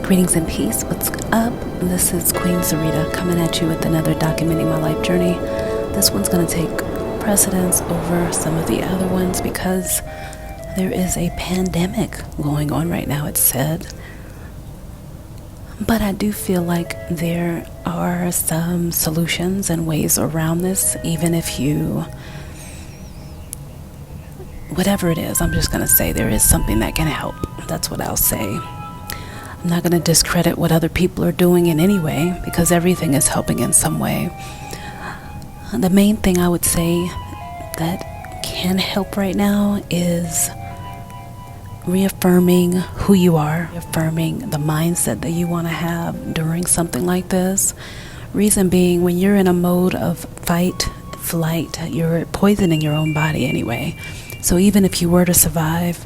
Greetings and peace. What's up? This is Queen Sarita coming at you with another Documenting My Life journey. This one's going to take precedence over some of the other ones because there is a pandemic going on right now, it's said. But I do feel like there are some solutions and ways around this, even if you, whatever it is, I'm just going to say there is something that can help. That's what I'll say. I'm not going to discredit what other people are doing in any way because everything is helping in some way. The main thing I would say that can help right now is reaffirming who you are, reaffirming the mindset that you want to have during something like this. Reason being, when you're in a mode of fight, flight, you're poisoning your own body anyway. So even if you were to survive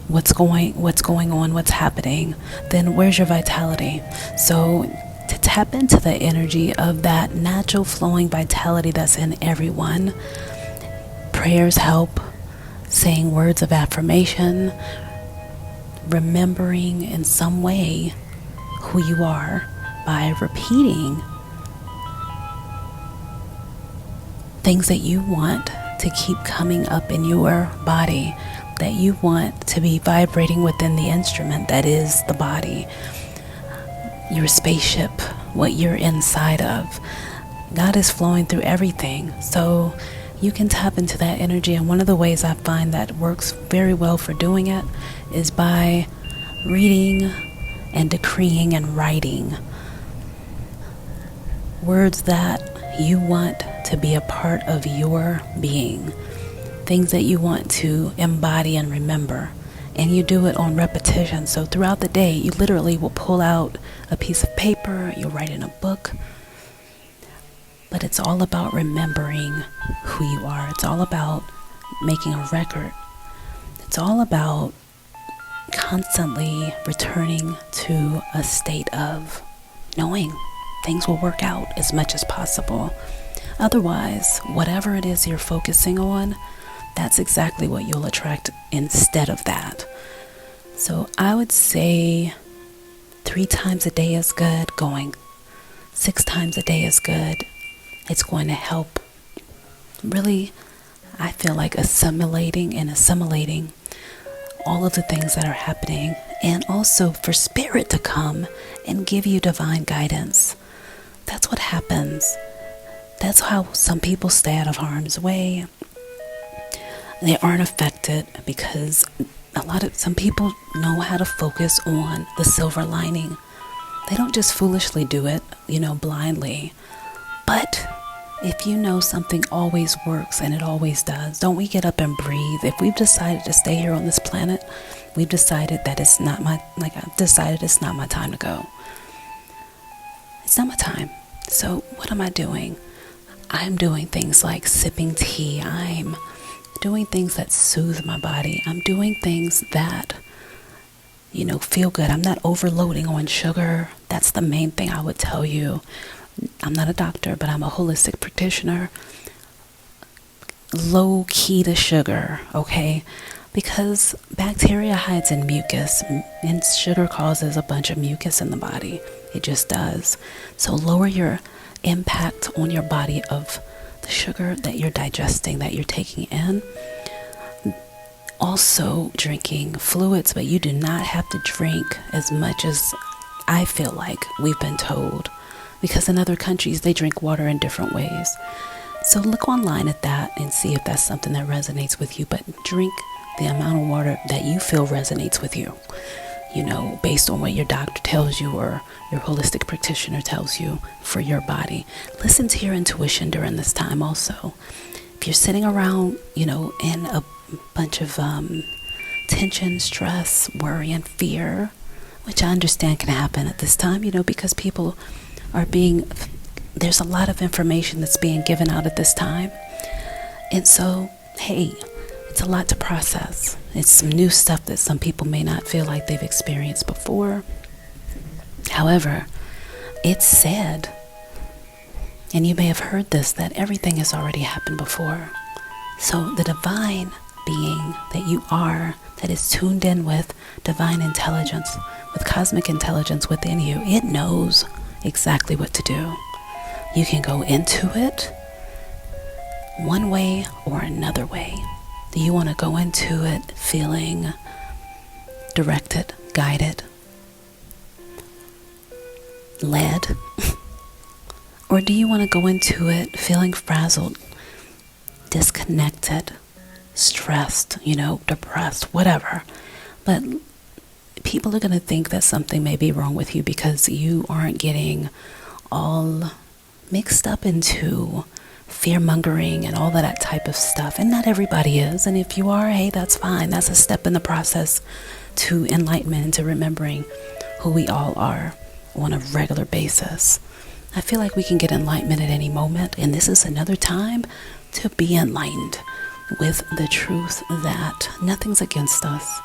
what's going on, what's happening, then where's your vitality? So to tap into the energy of that natural flowing vitality that's in everyone, prayers help, saying words of affirmation, remembering in some way who you are by repeating things that you want to keep coming up in your body, that you want to be vibrating within the instrument that is the body, your spaceship, what you're inside of. God is flowing through everything, so you can tap into that energy. And one of the ways I find that works very well for doing it is by reading and decreeing and writing words that you want to be a part of your being, things that you want to embody and remember. And you do it on repetition. So throughout the day, you literally will pull out a piece of paper, you'll write in a book. But it's all about remembering who you are. It's all about making a record. It's all about constantly returning to a state of knowing things will work out as much as possible. Otherwise, whatever it is you're focusing on, that's exactly what you'll attract instead of that. So I would say 3 times a day is good. Going 6 times a day is good. It's going to help really, I feel like, assimilating all of the things that are happening, and also for spirit to come and give you divine guidance. That's what happens. That's how some people stay out of harm's way. They aren't affected because some people know how to focus on the silver lining. They don't just foolishly do it, blindly. But if you know something always works, and it always does, don't we get up and breathe? If we've decided to stay here on this planet, we've decided that I've decided it's not my time to go. It's not my time. So what am I doing? I'm doing things like sipping tea. I'm doing things that soothe my body. I'm doing things that, feel good. I'm not overloading on sugar. That's the main thing I would tell you. I'm not a doctor, but I'm a holistic practitioner. Low key to sugar, okay? Because bacteria hides in mucus, and sugar causes a bunch of mucus in the body. It just does. So lower your impact on your body of the sugar that you're digesting, that you're taking in. Also drinking fluids, but you do not have to drink as much as I feel like we've been told, because in other countries they drink water in different ways. So look online at that and see if that's something that resonates with you, but drink the amount of water that you feel resonates with you, based on what your doctor tells you or your holistic practitioner tells you for your body. Listen to your intuition during this time also. If you're sitting around, in a bunch of tension, stress, worry, and fear, which I understand can happen at this time, because people are there's a lot of information that's being given out at this time. And so, hey, it's a lot to process. It's some new stuff that some people may not feel like they've experienced before. However, it's said, and you may have heard this, that everything has already happened before. So the divine being that you are, that is tuned in with divine intelligence, with cosmic intelligence within you, it knows exactly what to do. You can go into it one way or another way. Do you want to go into it feeling directed, guided, led? Or do you want to go into it feeling frazzled, disconnected, stressed, depressed, whatever? But people are going to think that something may be wrong with you because you aren't getting all mixed up into fear-mongering and all of that type of stuff. And not everybody is. And if you are, hey, that's fine. That's a step in the process to enlightenment and to remembering who we all are on a regular basis. I feel like we can get enlightenment at any moment, and this is another time to be enlightened with the truth that nothing's against us,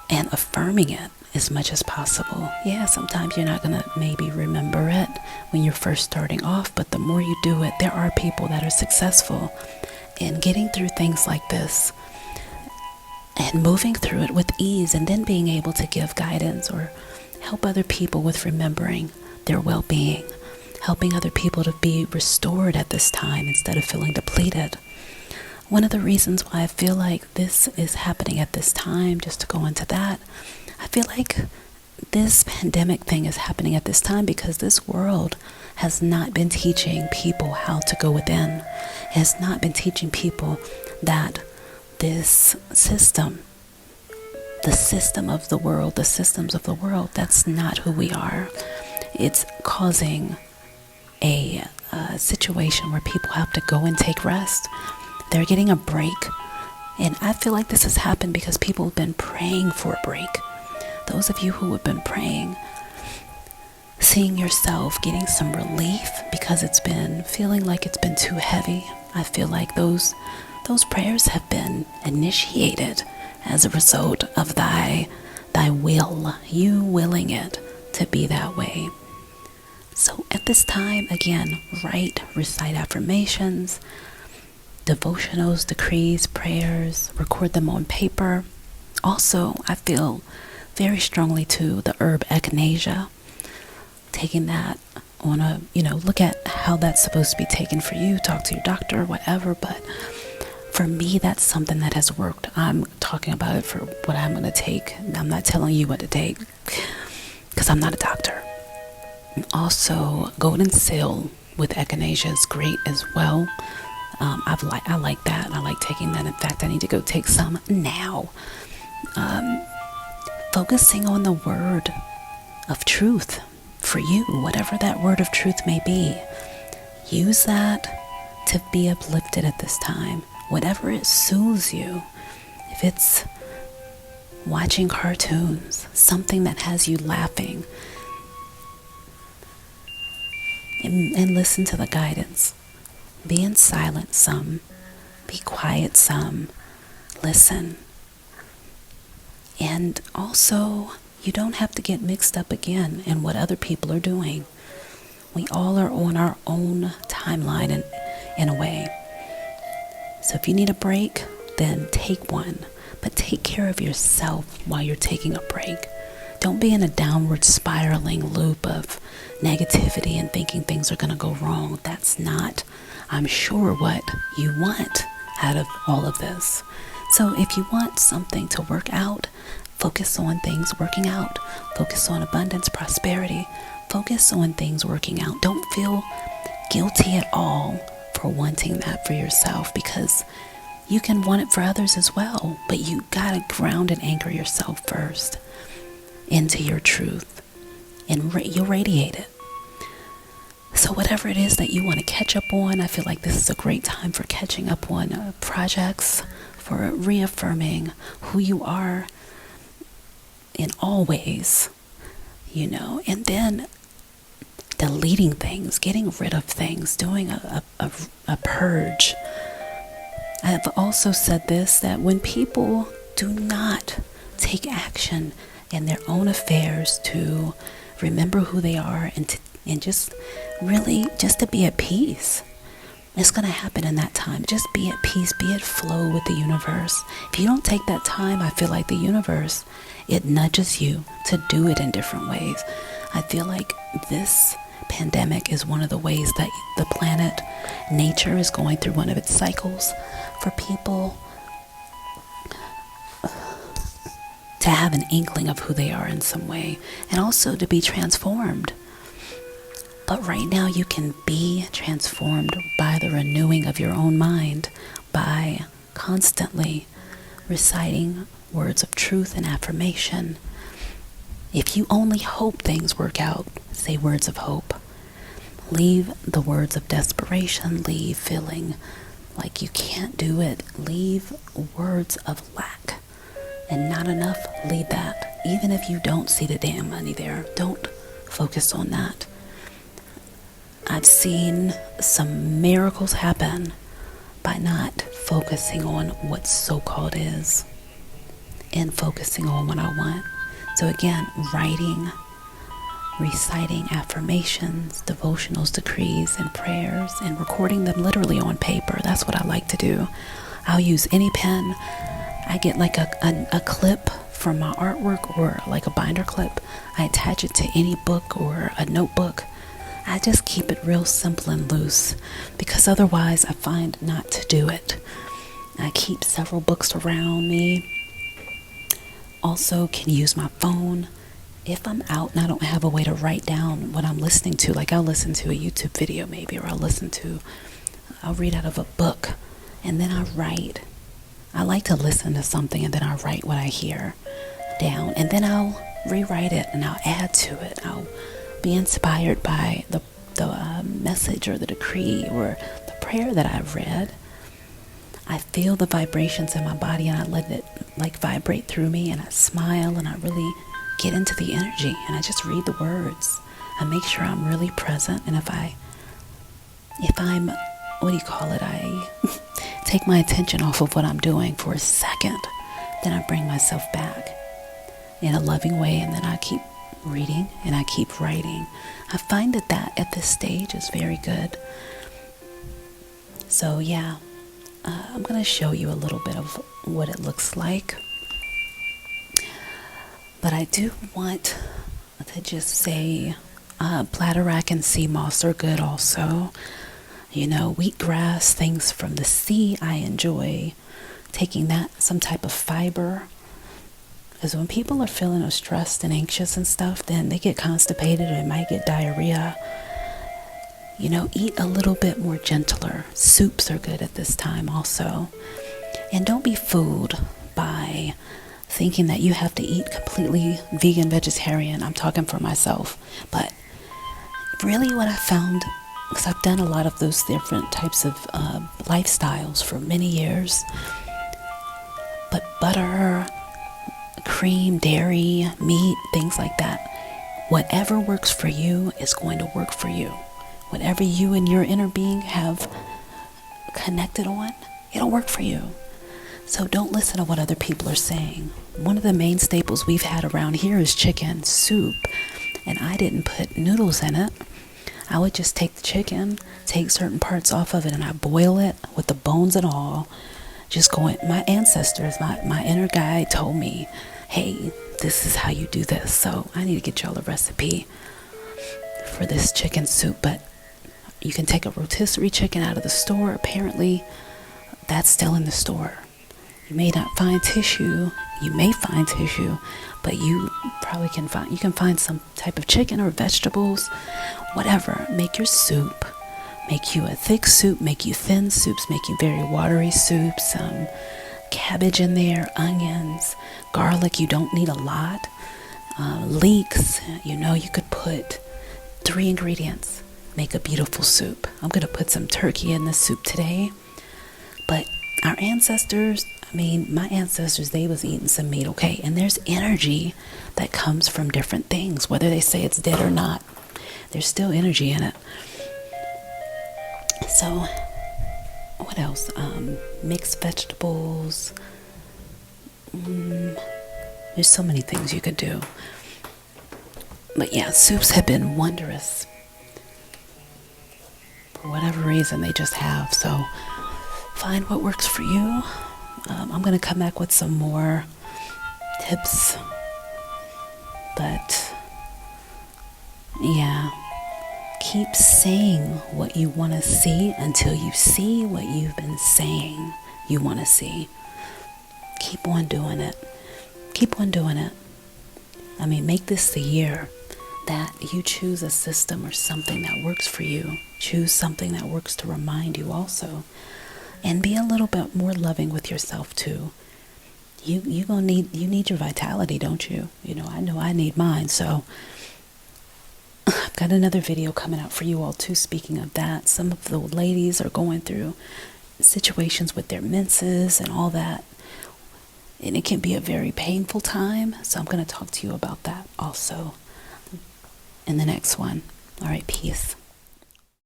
and affirming it as much as possible. Yeah, sometimes you're not going to maybe remember it when you're first starting off, but the more you do it, there are people that are successful in getting through things like this and moving through it with ease, and then being able to give guidance or help other people with remembering their well-being, helping other people to be restored at this time instead of feeling depleted. One of the reasons why I feel like this is happening at this time, just to go into that, I feel like this pandemic thing is happening at this time because this world has not been teaching people how to go within. It has not been teaching people that this system, the system of the world, the systems of the world, that's not who we are. It's causing a situation where people have to go and take rest. They're getting a break. And I feel like this has happened because people have been praying for a break. Those of you who have been praying, seeing yourself getting some relief because it's been feeling like it's been too heavy. I feel like those prayers have been initiated as a result of thy will, you willing it to be that way. So at this time, again, recite affirmations, devotionals, decrees, prayers, record them on paper. Also, I feel very strongly to the herb echinacea, taking that on a, look at how that's supposed to be taken for you, talk to your doctor, whatever, but for me, that's something that has worked. I'm talking about it for what I'm going to take. I'm not telling you what to take because I'm not a doctor. Also, golden seal with echinacea is great as well. I like that. I like taking that. In fact, I need to go take some now. Focusing on the word of truth for you, whatever that word of truth may be. Use that to be uplifted at this time. Whatever it soothes you. If it's watching cartoons, something that has you laughing, and listen to the guidance. Be in silence some, be quiet some, listen. And also, you don't have to get mixed up again in what other people are doing. We all are on our own timeline in a way. So if you need a break, then take one. But take care of yourself while you're taking a break. Don't be in a downward spiraling loop of negativity and thinking things are going to go wrong. That's not, I'm sure, what you want out of all of this. So if you want something to work out, focus on things working out. Focus on abundance, prosperity. Focus on things working out. Don't feel guilty at all for wanting that for yourself, because you can want it for others as well. But you got to ground and anchor yourself first into your truth, and you'll radiate it. So whatever it is that you want to catch up on, I feel like this is a great time for catching up on projects, for reaffirming who you are in all ways, and then deleting things, getting rid of things, doing a purge. I have also said this, that when people do not take action in their own affairs to remember who they are and just to be at peace It's going to happen in that time. Just be at peace, be at flow with the universe. If you don't take that time, I feel like the universe, it nudges you to do it in different ways. I feel like this pandemic is one of the ways that the planet, nature, is going through one of its cycles for people to have an inkling of who they are in some way, and also to be transformed. But right now you can be transformed by the renewing of your own mind, by constantly reciting words of truth and affirmation. If you only hope things work out, say words of hope. Leave the words of desperation, leave feeling like you can't do it, leave words of lack and not enough, leave that. Even if you don't see the damn money there, don't focus on that. I've seen some miracles happen by not focusing on what so-called is and focusing on what I want. So again, writing, reciting affirmations, devotionals, decrees, and prayers, and recording them literally on paper. That's what I like to do. I'll use any pen. I get like a clip from my artwork, or like a binder clip. I attach it to any book or a notebook. I just keep it real simple and loose, because otherwise I find not to do it. I keep several books around me. Also can use my phone. If I'm out and I don't have a way to write down what I'm listening to, like I'll listen to a YouTube video maybe, or I'll read out of a book, and then I write. I like to listen to something and then I write what I hear down, and then I'll rewrite it and I'll add to it. I'll be inspired by the message or the decree or the prayer that I've read. I feel the vibrations in my body and I let it like vibrate through me, and I smile and I really get into the energy, and I just read the words. I make sure I'm really present, and if I'm, I take my attention off of what I'm doing for a second, then I bring myself back in a loving way, and then I keep reading and I keep writing. I find that at this stage is very good. So yeah, I'm going to show you a little bit of what it looks like. But I do want to just say bladderwrack and sea moss are good also. Wheatgrass, things from the sea, I enjoy taking that, some type of fiber. Because when people are feeling stressed and anxious and stuff, then they get constipated or they might get diarrhea. Eat a little bit more gentler. Soups are good at this time also. And don't be fooled by thinking that you have to eat completely vegan, vegetarian. I'm talking for myself. But really what I found, because I've done a lot of those different types of lifestyles for many years. But butter, cream, dairy, meat, things like that, whatever works for you is going to work for you. Whatever you and your inner being have connected on, it'll work for you. So don't listen to what other people are saying. One of the main staples we've had around here is chicken soup, and I didn't put noodles in it. I would just take the chicken, take certain parts off of it, and I boil it with the bones and all. My ancestors, my inner guide told me, hey, this is how you do this. So I need to get y'all a recipe for this chicken soup. But you can take a rotisserie chicken out of the store. Apparently, that's still in the store. You may not find tissue. You may find tissue, but you probably can find some type of chicken or vegetables, whatever. Make your soup. Make you a thick soup, make you thin soups, make you very watery soups, cabbage in there, onions, garlic. You don't need a lot. Leeks, you could put 3 ingredients, make a beautiful soup. I'm going to put some turkey in the soup today. But our ancestors, my ancestors, they was eating some meat, okay? And there's energy that comes from different things, whether they say it's dead or not. There's still energy in it. So, what else? Mixed vegetables. There's so many things you could do. But yeah, soups have been wondrous For whatever reason, they just have. So find what works for you. I'm going to come back with some more tips. But yeah, keep saying what you want to see until you see what you've been saying you want to see. Keep on doing it. Keep on doing it. I mean, make this the year that you choose a system or something that works for you. Choose something that works to remind you also. And be a little bit more loving with yourself too. You need your vitality, don't you? I know I need mine. So I've got another video coming out for you all too. Speaking of that, some of the ladies are going through situations with their menses and all that. And it can be a very painful time. So I'm going to talk to you about that also in the next one. All right, peace.